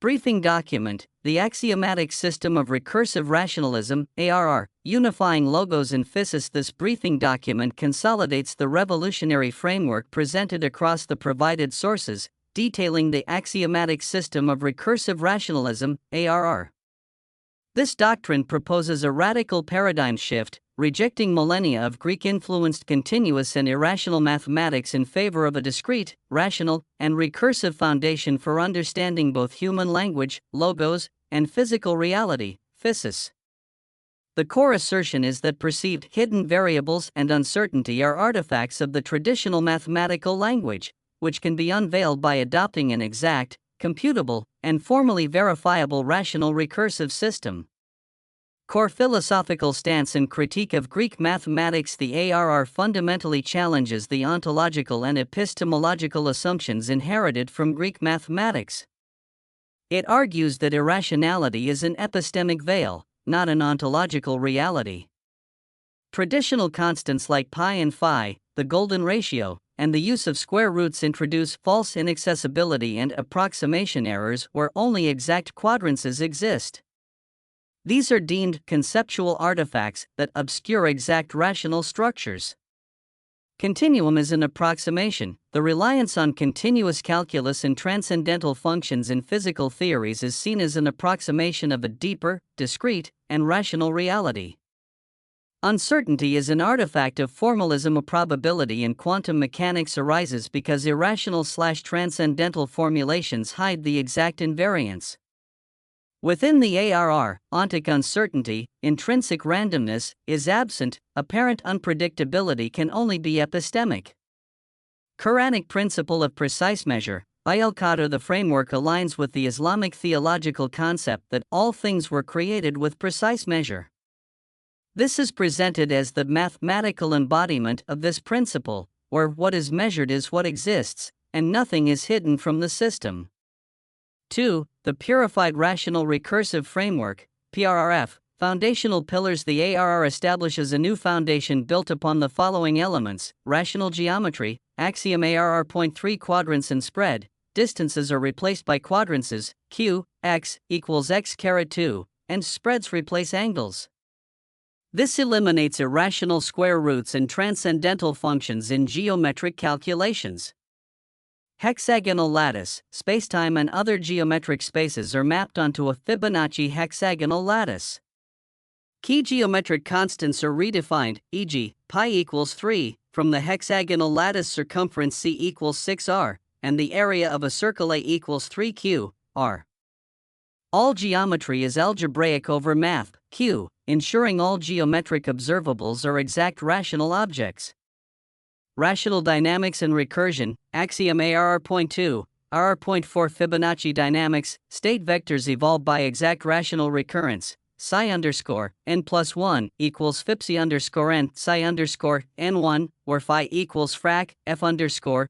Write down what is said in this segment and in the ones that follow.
Briefing document, the axiomatic system of recursive rationalism, ARR, unifying logos and physis. This briefing document consolidates the revolutionary framework presented across the provided sources, detailing the axiomatic system of recursive rationalism, ARR. This doctrine proposes a radical paradigm shift, rejecting millennia of Greek-influenced continuous and irrational mathematics in favor of a discrete, rational, and recursive foundation for understanding both human language, logos, and physical reality, physis. The core assertion is that perceived hidden variables and uncertainty are artifacts of the traditional mathematical language, which can be unveiled by adopting an exact, computable, and formally verifiable rational recursive system. Core philosophical stance and critique of Greek mathematics. The ARR fundamentally challenges the ontological and epistemological assumptions inherited from Greek mathematics. It argues that irrationality is an epistemic veil, not an ontological reality. Traditional constants like pi and phi, the golden ratio, and the use of square roots introduce false inaccessibility and approximation errors where only exact quadrances exist. These are deemed conceptual artifacts that obscure exact rational structures. Continuum is an approximation. The reliance on continuous calculus and transcendental functions in physical theories is seen as an approximation of a deeper, discrete, and rational reality. Uncertainty is an artifact of formalism. A probability in quantum mechanics arises because irrational/transcendental formulations hide the exact invariance. Within the ARR, ontic uncertainty, intrinsic randomness, is absent. Apparent unpredictability can only be epistemic. Quranic principle of precise measure, by al-Qadr. The framework aligns with the Islamic theological concept that all things were created with precise measure. This is presented as the mathematical embodiment of this principle, where what is measured is what exists, and nothing is hidden from the system. 2. The Purified Rational Recursive Framework, PRRF, foundational pillars. The ARR establishes a new foundation built upon the following elements: rational geometry, axiom ARR.3 quadrants and spread, distances are replaced by quadrances, q, x, equals x caret 2, and spreads replace angles. This eliminates irrational square roots and transcendental functions in geometric calculations. Hexagonal lattice, spacetime and other geometric spaces are mapped onto a Fibonacci hexagonal lattice. Key geometric constants are redefined, e.g., pi equals 3, from the hexagonal lattice circumference c equals 6r, and the area of a circle a equals 3q, r. All geometry is algebraic over math, q, ensuring all geometric observables are exact rational objects. Rational dynamics and recursion, axiom ARR.2, RR.4 Fibonacci dynamics, state vectors evolve by exact rational recurrence, psi_n+1 equals fipsi_n psi_n1, where phi equals frac f_n+1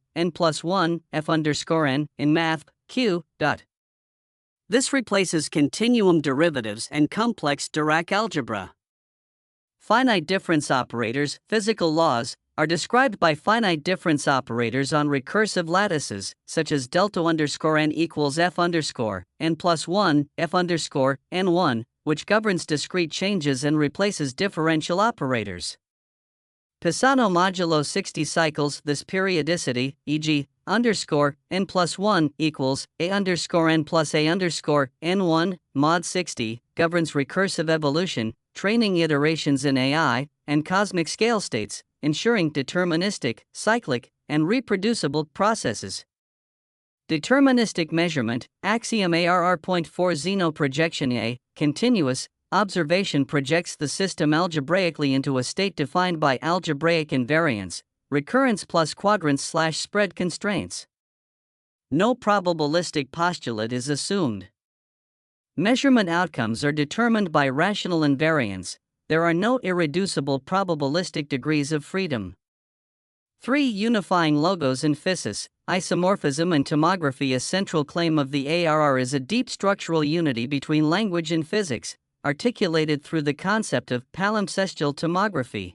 f_n in math, q. This replaces continuum derivatives and complex Dirac algebra. Finite difference operators, physical laws, are described by finite difference operators on recursive lattices, such as delta_n equals f_n+1 f_n1, which governs discrete changes and replaces differential operators. Pisano modulo 60 cycles. This periodicity, e.g., n+1 equals a_n plus a_n1 mod 60, governs recursive evolution, training iterations in AI, and cosmic scale states, ensuring deterministic, cyclic, and reproducible processes. Deterministic measurement, axiom ARR.4 Zeno projection A, continuous, observation projects the system algebraically into a state defined by algebraic invariance, recurrence plus quadrants/spread constraints. No probabilistic postulate is assumed. Measurement outcomes are determined by rational invariance. There are no irreducible probabilistic degrees of freedom. 3. Unifying logos and physis, isomorphism and tomography. A central claim of the ARR is a deep structural unity between language and physics, articulated through the concept of palimpsestial tomography.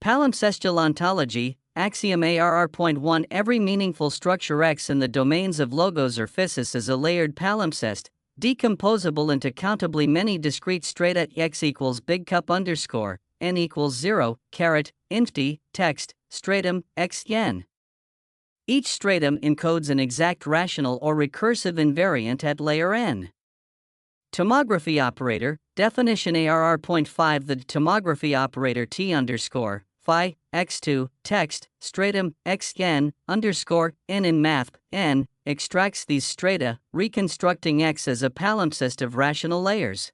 Palimpsestial ontology, Axiom ARR.1 Every meaningful structure X in the domains of logos or physis is a layered palimpsest, decomposable into countably many discrete strata. X equals big cup underscore, n equals 0, caret, empty, text, stratum, x yen. Each stratum encodes an exact rational or recursive invariant at layer n. Tomography operator, definition ARR.5 The tomography operator T underscore, phi, x2, text, stratum, x n, underscore, n in math, n, extracts these strata, reconstructing X as a palimpsest of rational layers.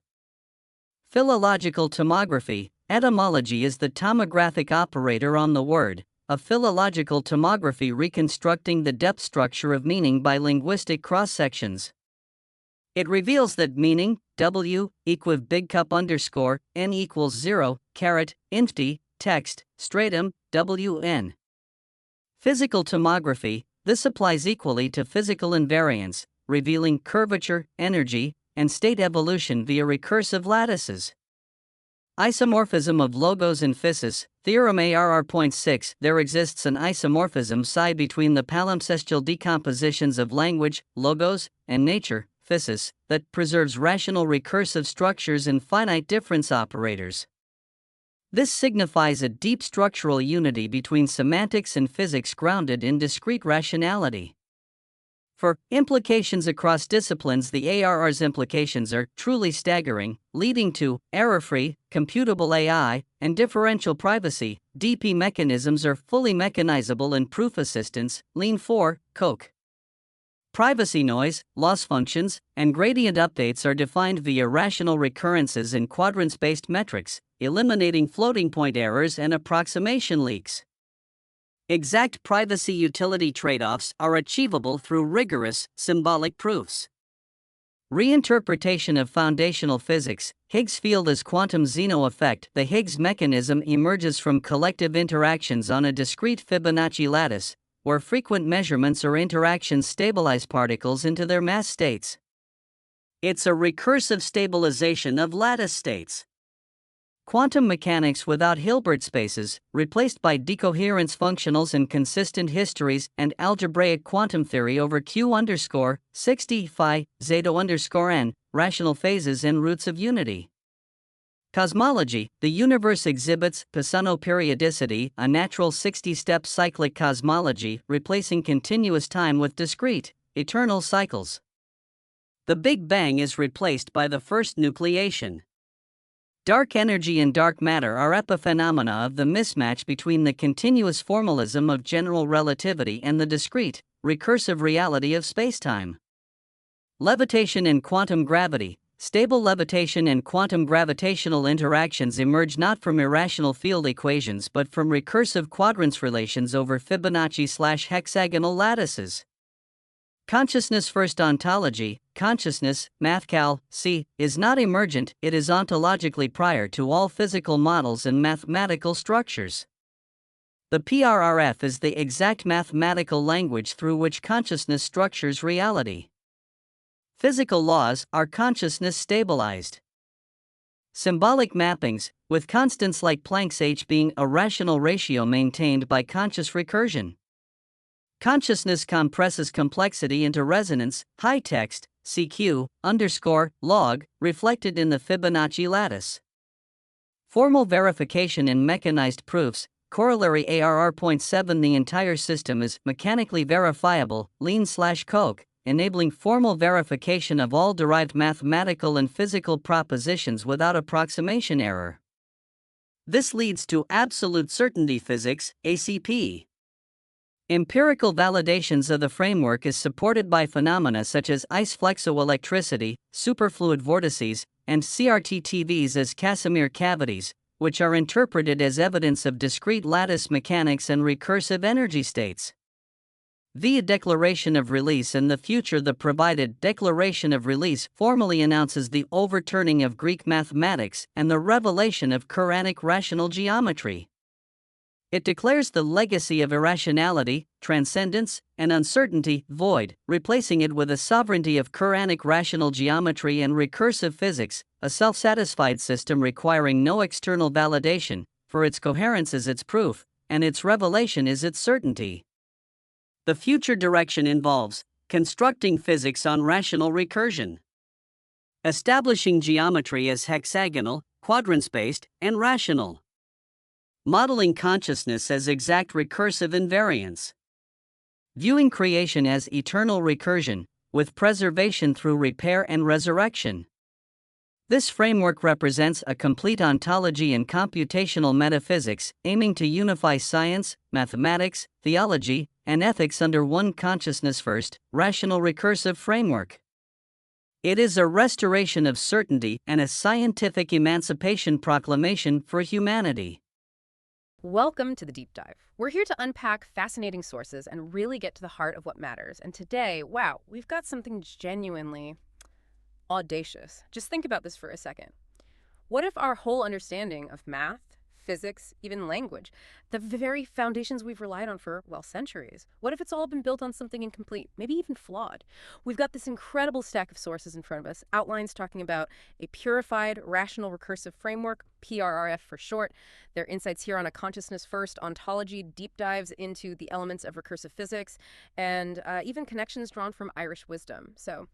Philological tomography, etymology is the tomographic operator on the word, a philological tomography reconstructing the depth structure of meaning by linguistic cross-sections. It reveals that meaning, W, equiv big cup underscore, n equals 0, caret, empty, text, stratum, wn. Physical tomography, this applies equally to physical invariance, revealing curvature, energy, and state evolution via recursive lattices. Isomorphism of logos and physis, theorem ARR.6 There exists an isomorphism psi between the palimpsestial decompositions of language, logos, and nature, physis, that preserves rational recursive structures and finite difference operators. This signifies a deep structural unity between semantics and physics grounded in discrete rationality. For implications across disciplines, the ARR's implications are truly staggering, leading to error-free, computable AI, and differential privacy. DP mechanisms are fully mechanizable in proof assistance, Lean 4, Coke. Privacy noise, loss functions, and gradient updates are defined via rational recurrences in quadrants-based metrics, eliminating floating-point errors and approximation leaks. Exact privacy utility trade-offs are achievable through rigorous, symbolic proofs. Reinterpretation of foundational physics, Higgs field as quantum Zeno effect. The Higgs mechanism emerges from collective interactions on a discrete Fibonacci lattice, where frequent measurements or interactions stabilize particles into their mass states. It's a recursive stabilization of lattice states. Quantum mechanics without Hilbert spaces, replaced by decoherence functionals and consistent histories, and algebraic quantum theory over Q underscore 60 phi zeta underscore n, rational phases and roots of unity. Cosmology, the universe exhibits Pisano-periodicity, a natural 60-step cyclic cosmology, replacing continuous time with discrete, eternal cycles. The Big Bang is replaced by the first nucleation. Dark energy and dark matter are epiphenomena of the mismatch between the continuous formalism of general relativity and the discrete, recursive reality of spacetime. Levitation and quantum gravity. Stable levitation and quantum gravitational interactions emerge not from irrational field equations but from recursive quadrants relations over Fibonacci/hexagonal lattices. Consciousness first ontology, consciousness, MathCal, C, is not emergent, it is ontologically prior to all physical models and mathematical structures. The PRRF is the exact mathematical language through which consciousness structures reality. Physical laws are consciousness stabilized. Symbolic mappings, with constants like Planck's h being a rational ratio maintained by conscious recursion. Consciousness compresses complexity into resonance, high text, CQ, underscore, log, reflected in the Fibonacci lattice. Formal verification in mechanized proofs, corollary ARR.7 The entire system is mechanically verifiable, Lean/Coke, enabling formal verification of all derived mathematical and physical propositions without approximation error. This leads to absolute certainty physics, ACP. Empirical validations of the framework is supported by phenomena such as ice flexoelectricity, superfluid vortices, and CRT-TVs as Casimir cavities, which are interpreted as evidence of discrete lattice mechanics and recursive energy states. Via declaration of release in the future, the provided declaration of release formally announces the overturning of Greek mathematics and the revelation of Quranic rational geometry. It declares the legacy of irrationality, transcendence, and uncertainty void, replacing it with a sovereignty of Quranic rational geometry and recursive physics, a self-satisfied system requiring no external validation, for its coherence is its proof, and its revelation is its certainty. The future direction involves constructing physics on rational recursion, establishing geometry as hexagonal, quadrant-spaced, and rational, modeling consciousness as exact recursive invariance, viewing creation as eternal recursion, with preservation through repair and resurrection. This framework represents a complete ontology in computational metaphysics, aiming to unify science, mathematics, theology, and ethics under one consciousness-first, rational recursive framework. It is a restoration of certainty and a scientific emancipation proclamation for humanity. Welcome to the Deep Dive. We're here to unpack fascinating sources and really get to the heart of what matters. And today, wow, we've got something genuinely audacious. Just think about this for a second. What if our whole understanding of math, physics, even language, the very foundations we've relied on for, well, centuries, what if it's all been built on something incomplete, maybe even flawed? We've got this incredible stack of sources in front of us, outlines talking about a purified, rational recursive framework, PRRF for short. There are insights here on a consciousness-first ontology, deep dives into the elements of recursive physics, and even connections drawn from Irish wisdom. So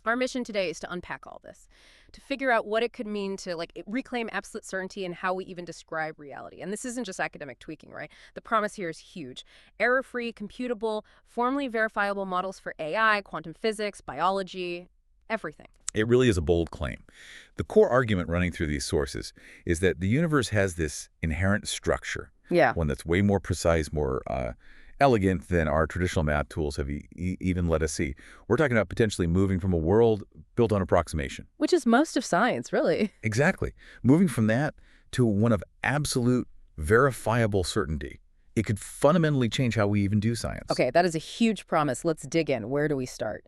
our mission today is to unpack all this, to figure out what it could mean to reclaim absolute certainty and how we even describe reality. And this isn't just academic tweaking, right? The promise here is huge. Error-free, computable, formally verifiable models for AI, quantum physics, biology, everything. It really is a bold claim. The core argument running through these sources is that the universe has this inherent structure, one that's way more precise, more elegant than our traditional math tools have even let us see. We're talking about potentially moving from a world built on approximation. Which is most of science, really. Exactly. Moving from that to one of absolute, verifiable certainty. It could fundamentally change how we even do science. Okay, that is a huge promise. Let's dig in. Where do we start?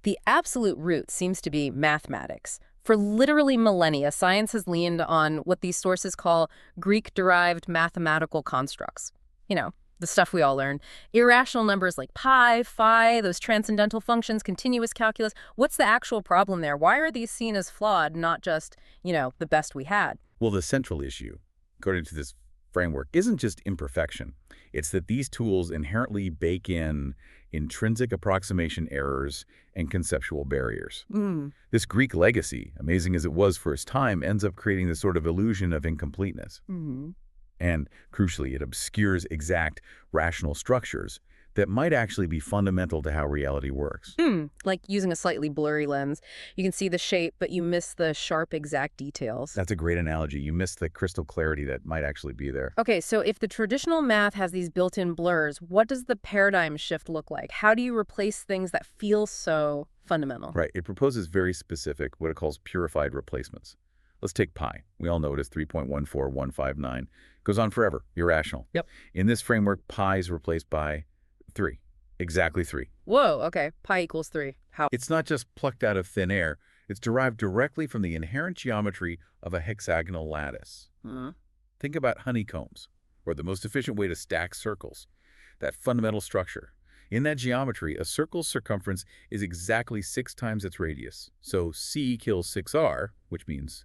The absolute root seems to be mathematics. For literally millennia, science has leaned on what these sources call Greek-derived mathematical constructs. You know, the stuff we all learn. Irrational numbers like pi, phi, those transcendental functions, continuous calculus. What's the actual problem there? Why are these seen as flawed, not just, the best we had? Well, the central issue, according to this framework, isn't just imperfection. It's that these tools inherently bake in intrinsic approximation errors and conceptual barriers. This Greek legacy, amazing as it was for its time, ends up creating this sort of illusion of incompleteness. And crucially, it obscures exact rational structures that might actually be fundamental to how reality works. Like using a slightly blurry lens. You can see the shape, but you miss the sharp, exact details. That's a great analogy. You miss the crystal clarity that might actually be there. Okay, so if the traditional math has these built-in blurs, what does the paradigm shift look like? How do you replace things that feel so fundamental? Right. It proposes very specific, what it calls purified replacements. Let's take pi. We all know it is 3.14159. Goes on forever. Irrational. Yep. In this framework, pi is replaced by 3. Exactly 3. Whoa, okay. Pi equals 3. How? It's not just plucked out of thin air. It's derived directly from the inherent geometry of a hexagonal lattice. Think about honeycombs, or the most efficient way to stack circles. That fundamental structure. In that geometry, a circle's circumference is exactly 6 times its radius. So C kills 6R, which means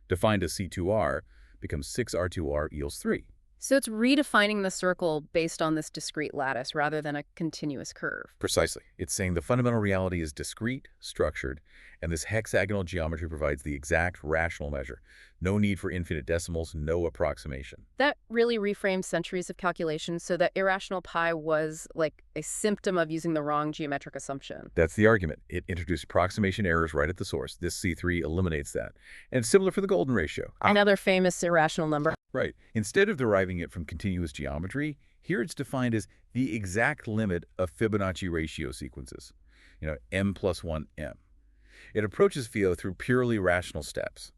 defined as C2R, becomes 6R2R equals 3. So it's redefining the circle based on this discrete lattice rather than a continuous curve. Precisely. It's saying the fundamental reality is discrete, structured, and this hexagonal geometry provides the exact rational measure. No need for infinite decimals, no approximation. That really reframes centuries of calculation so that irrational pi was like a symptom of using the wrong geometric assumption. That's the argument. It introduced approximation errors right at the source. This C3 eliminates that. And it's similar for the golden ratio. Another famous irrational number. Right. Instead of deriving it from continuous geometry, here it's defined as the exact limit of Fibonacci ratio sequences. M plus 1m. It approaches Phi through purely rational steps.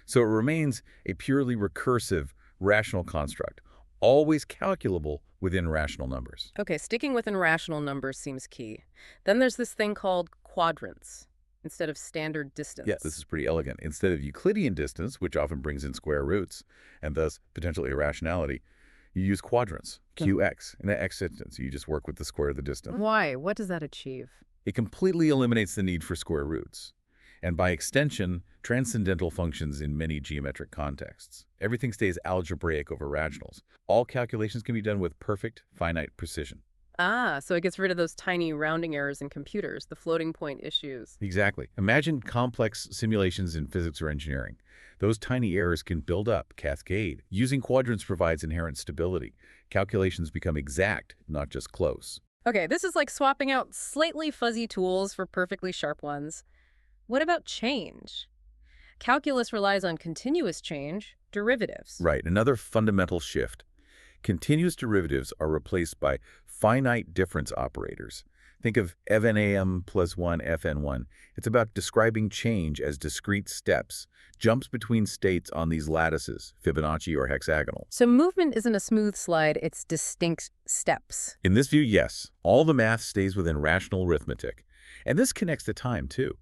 So it remains a purely recursive, rational construct, always calculable within rational numbers. Okay, sticking within rational numbers seems key. Then there's this thing called quadrants instead of standard distance. Yeah, this is pretty elegant. Instead of Euclidean distance, which often brings in square roots, and thus potential irrationality, you use quadrants, QX. In that X instance, you just work with the square of the distance. Why? What does that achieve? It completely eliminates the need for square roots. and by extension, transcendental functions in many geometric contexts. Everything stays algebraic over rationals. All calculations can be done with perfect, finite precision. Ah, so it gets rid of those tiny rounding errors in computers, the floating point issues. Exactly. Imagine complex simulations in physics or engineering. Those tiny errors can build up, cascade. Using quadrants provides inherent stability. Calculations become exact, not just close. Okay, this is like swapping out slightly fuzzy tools for perfectly sharp ones. What about change? Calculus relies on continuous change, derivatives. Right, another fundamental shift. Continuous derivatives are replaced by finite difference operators. Think of FNAM plus 1 FN1. It's about describing change as discrete steps, jumps between states on these lattices, Fibonacci or hexagonal. So movement isn't a smooth slide, it's distinct steps. In this view, yes, all the math stays within rational arithmetic. And this connects to time, too.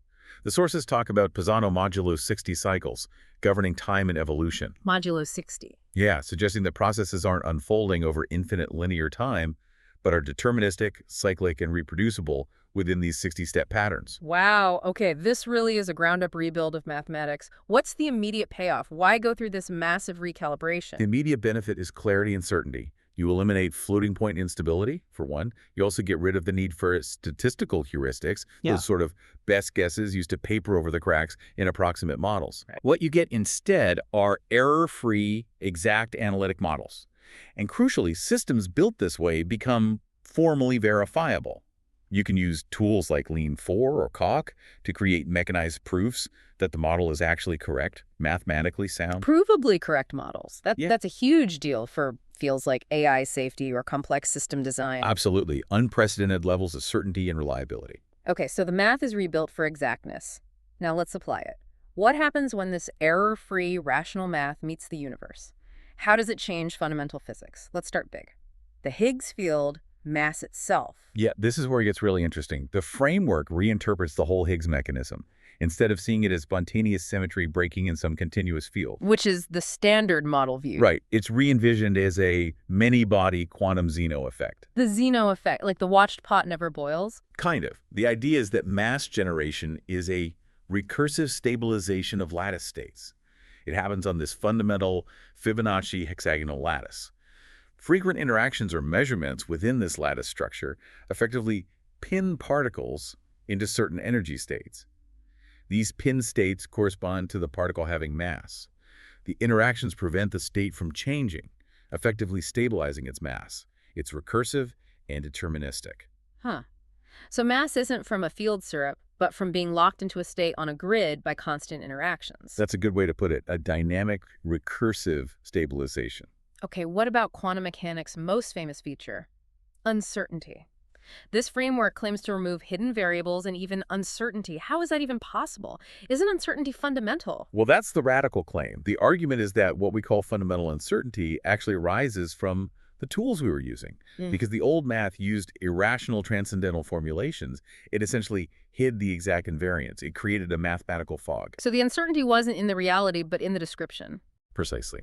The sources talk about Pisano modulo 60 cycles, governing time and evolution. Modulo 60. Yeah, suggesting that processes aren't unfolding over infinite linear time, but are deterministic, cyclic, and reproducible within these 60-step patterns. Wow, okay, this really is a ground-up rebuild of mathematics. What's the immediate payoff? Why go through this massive recalibration? The immediate benefit is clarity and certainty. You eliminate floating point instability, for one. You also get rid of the need for statistical heuristics, those sort of best guesses used to paper over the cracks in approximate models. Right. What you get instead are error-free, exact analytic models. And crucially, systems built this way become formally verifiable. You can use tools like Lean4 or Coq to create mechanized proofs that the model is actually correct, mathematically sound. Provably correct models. That's a huge deal for fields like AI safety or complex system design. Absolutely. Unprecedented levels of certainty and reliability. Okay, so the math is rebuilt for exactness. Now let's apply it. What happens when this error-free rational math meets the universe? How does it change fundamental physics? Let's start big. The Higgs field, mass itself. Yeah, this is where it gets really interesting. The framework reinterprets the whole Higgs mechanism. Instead of seeing it as spontaneous symmetry breaking in some continuous field. Which is the standard model view. Right. It's re-envisioned as a many-body quantum Zeno effect. The Zeno effect, like the watched pot never boils? Kind of. The idea is that mass generation is a recursive stabilization of lattice states. It happens on this fundamental Fibonacci hexagonal lattice. Frequent interactions or measurements within this lattice structure effectively pin particles into certain energy states. These pin states correspond to the particle having mass. The interactions prevent the state from changing, effectively stabilizing its mass. It's recursive and deterministic. Huh. So mass isn't from a field syrup, but from being locked into a state on a grid by constant interactions. That's a good way to put it, a dynamic, recursive stabilization. Okay, what about quantum mechanics' most famous feature? Uncertainty. This framework claims to remove hidden variables and even uncertainty. How is that even possible? Isn't uncertainty fundamental? Well, that's the radical claim. The argument is that what we call fundamental uncertainty actually arises from the tools we were using. Because the old math used irrational transcendental formulations, it essentially hid the exact invariance. It created a mathematical fog. So the uncertainty wasn't in the reality, but in the description. Precisely.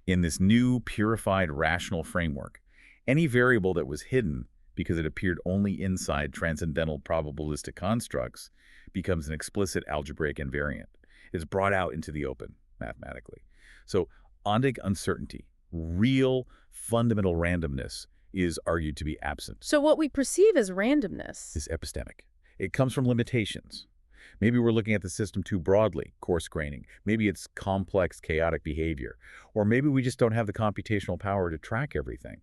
In this new, purified, rational framework, any variable that was hidden because it appeared only inside transcendental probabilistic constructs becomes an explicit algebraic invariant. It's brought out into the open mathematically. So ontic uncertainty, real fundamental randomness, is argued to be absent. So what we perceive as randomness Is epistemic. It comes from limitations. Maybe we're looking at the system too broadly, coarse graining. Maybe it's complex, chaotic behavior. Or maybe we just don't have the computational power to track everything.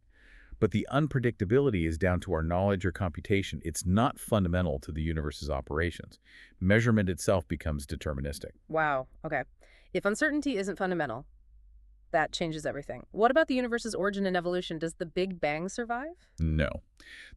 But the unpredictability is down to our knowledge or computation. It's not fundamental to the universe's operations. Measurement itself becomes deterministic. Wow, okay. If uncertainty isn't fundamental, that changes everything. What about the universe's origin and evolution? Does the Big Bang survive? No.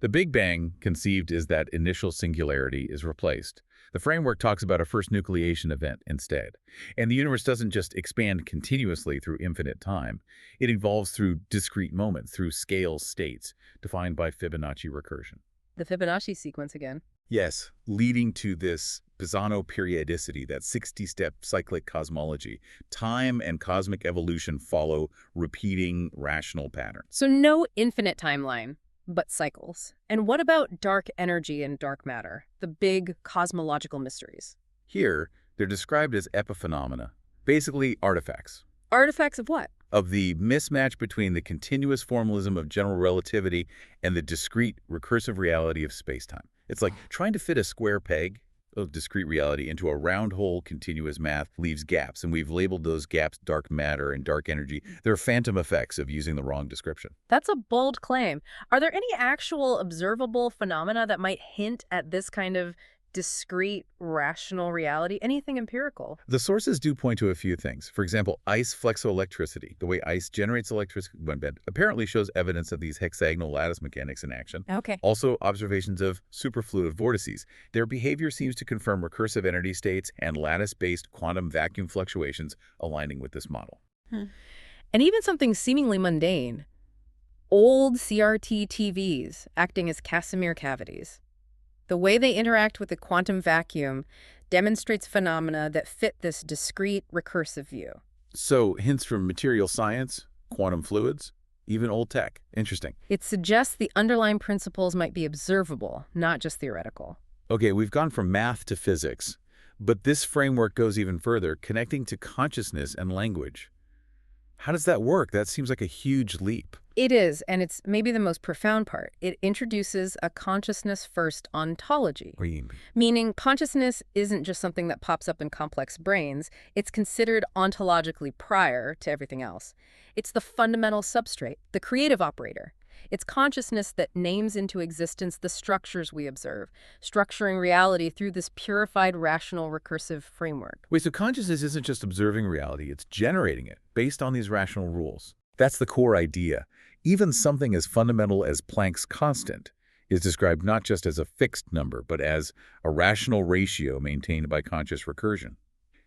The Big Bang, conceived as that initial singularity, is replaced. The framework talks about a first nucleation event instead. And the universe doesn't just expand continuously through infinite time. It evolves through discrete moments, through scale states, defined by Fibonacci recursion. The Fibonacci sequence again. Yes, leading to this Pisano periodicity, that 60-step cyclic cosmology. Time and cosmic evolution follow repeating rational patterns. So no infinite timeline, but cycles. And what about dark energy and dark matter, the big cosmological mysteries? Here, they're described as epiphenomena, basically artifacts, Artifacts of what? of the mismatch between the continuous formalism of general relativity and the discrete recursive reality of spacetime. It's like trying to fit a square peg of discrete reality into a round hole. Continuous math leaves gaps, and we've labeled those gaps dark matter and dark energy. They're phantom effects of using the wrong description. That's a bold claim. Are there any actual observable phenomena that might hint at this kind of discrete, rational reality? Anything empirical? The sources do point to a few things. For example, ice flexoelectricity, the way ice generates electricity when bent, apparently shows evidence of these hexagonal lattice mechanics in action. Okay. Also, observations of superfluid vortices. Their behavior seems to confirm recursive energy states and lattice-based quantum vacuum fluctuations aligning with this model. And even something seemingly mundane, old CRT TVs acting as Casimir cavities. The way they interact with the quantum vacuum demonstrates phenomena that fit this discrete, recursive view. So, hints from material science, quantum fluids, even old tech. Interesting. It suggests the underlying principles might be observable, not just theoretical. Okay, we've gone from math to physics, but this framework goes even further, connecting to consciousness and language. How does that work? That seems like a huge leap. It is, and it's maybe the most profound part. It introduces a consciousness-first ontology, What do you mean? meaning consciousness isn't just something that pops up in complex brains. It's considered ontologically prior to everything else. It's the fundamental substrate, the creative operator. It's consciousness that names into existence the structures we observe, structuring reality through this purified, rational, recursive framework. Wait, so consciousness isn't just observing reality, it's generating it based on these rational rules. That's the core idea. Even something as fundamental as Planck's constant is described not just as a fixed number, but as a rational ratio maintained by conscious recursion.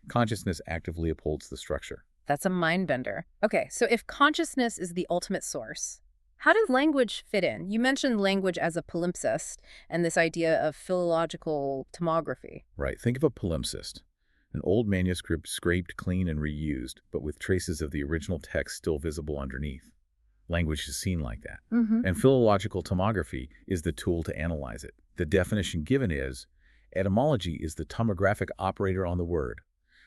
Consciousness actively upholds the structure. That's a mind bender. Okay, so if consciousness is the ultimate source, how does language fit in? You mentioned language as a palimpsest and this idea of philological tomography. Right, think of a palimpsest. An old manuscript scraped clean and reused, but with traces of the original text still visible underneath. Language is seen like that. And philological tomography is the tool to analyze it. The definition given is, etymology is the tomographic operator on the word.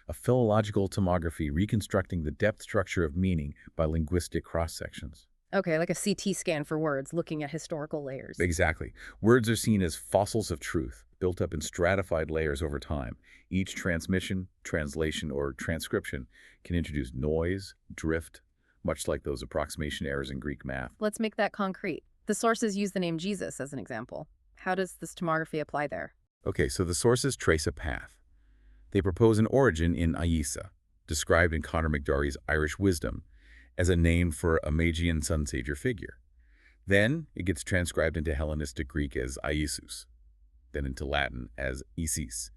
A philological tomography reconstructing the depth structure of meaning by linguistic cross-sections. Okay, like a CT scan for words, looking at historical layers. Exactly. Words are seen as fossils of truth, built up in stratified layers over time. Each transmission, translation, or transcription can introduce noise, drift, much like those approximation errors in Greek math. Let's make that concrete. The sources use the name Jesus as an example. How does this tomography apply there? Okay, so the sources trace a path. They propose an origin in Aissa, described in Conor McDarry's Irish Wisdom, as a name for a Magian sun-savior figure. Then it gets transcribed into Hellenistic Greek as Iesous, then into Latin as Isis,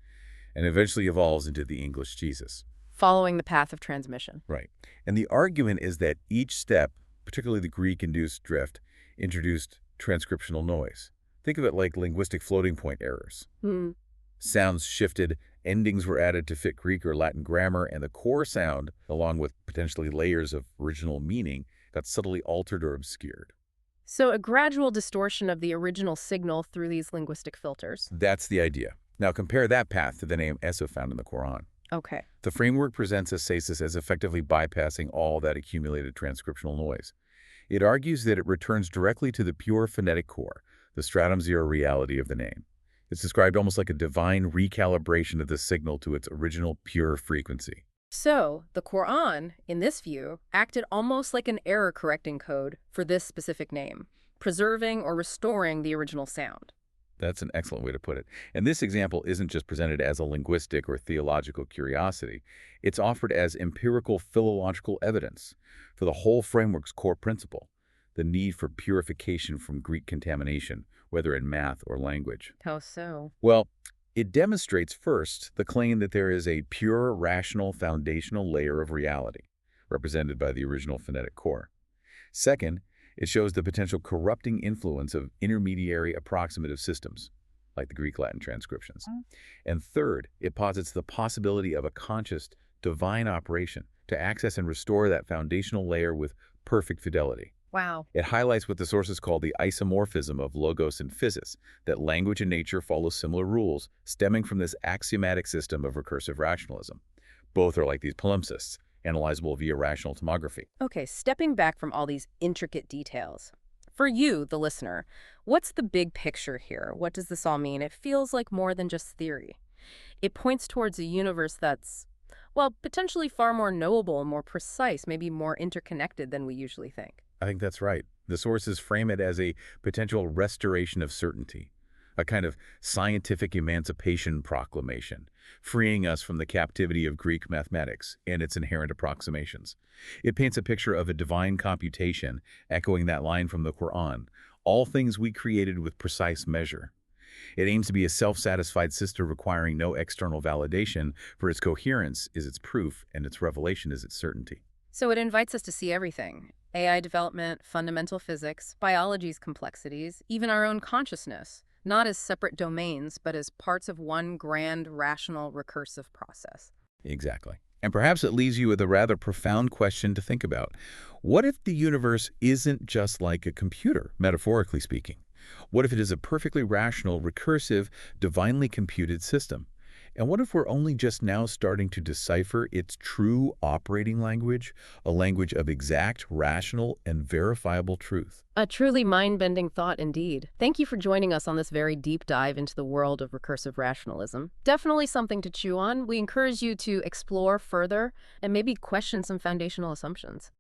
and eventually evolves into the English Jesus. Following the path of transmission. Right. And the argument is that each step, particularly the Greek-induced drift, introduced transcriptional noise. Think of it like linguistic floating point errors. Sounds shifted, endings were added to fit Greek or Latin grammar, and the core sound, along with potentially layers of original meaning, got subtly altered or obscured. So a gradual distortion of the original signal through these linguistic filters. That's the idea. Now compare that path to the name Esa found in the Quran. Okay. The framework presents ascesis as effectively bypassing all that accumulated transcriptional noise. It argues that it returns directly to the pure phonetic core, the stratum zero reality of the name. It's described almost like a divine recalibration of the signal to its original pure frequency. So the Quran, in this view, acted almost like an error-correcting code for this specific name, preserving or restoring the original sound. That's an excellent way to put it. And this example isn't just presented as a linguistic or theological curiosity. It's offered as empirical philological evidence for the whole framework's core principle, the need for purification from Greek contamination, whether in math or language. How so? Well, it demonstrates first the claim that there is a pure, rational, foundational layer of reality, represented by the original phonetic core. Second, it shows the potential corrupting influence of intermediary approximative systems, like the Greek-Latin transcriptions. And third, it posits the possibility of a conscious, divine operation to access and restore that foundational layer with perfect fidelity. Wow. It highlights what the sources call the isomorphism of logos and physis, that language and nature follow similar rules, stemming from this axiomatic system of recursive rationalism. Both are like these palimpsests, analyzable via rational tomography. Okay, stepping back from all these intricate details. For you, the listener, what's the big picture here? What does this all mean? It feels like more than just theory. It points towards a universe that's, well, potentially far more knowable, more precise, maybe more interconnected than we usually think. I think that's right. The sources frame it as a potential restoration of certainty, a kind of scientific emancipation proclamation, freeing us from the captivity of Greek mathematics and its inherent approximations. It paints a picture of a divine computation, echoing that line from the Quran, all things we created with precise measure. It aims to be a self-satisfied system requiring no external validation, for its coherence is its proof and its revelation is its certainty. So it invites us to see everything: AI development, fundamental physics, biology's complexities, even our own consciousness, not as separate domains, but as parts of one grand, rational, recursive process. Exactly. And perhaps it leaves you with a rather profound question to think about. What if the universe isn't just like a computer, metaphorically speaking? What if it is a perfectly rational, recursive, divinely computed system? And what if we're only just now starting to decipher its true operating language, a language of exact, rational, and verifiable truth? A truly mind-bending thought indeed. Thank you for joining us on this very deep dive into the world of recursive rationalism. Definitely something to chew on. We encourage you to explore further and maybe question some foundational assumptions.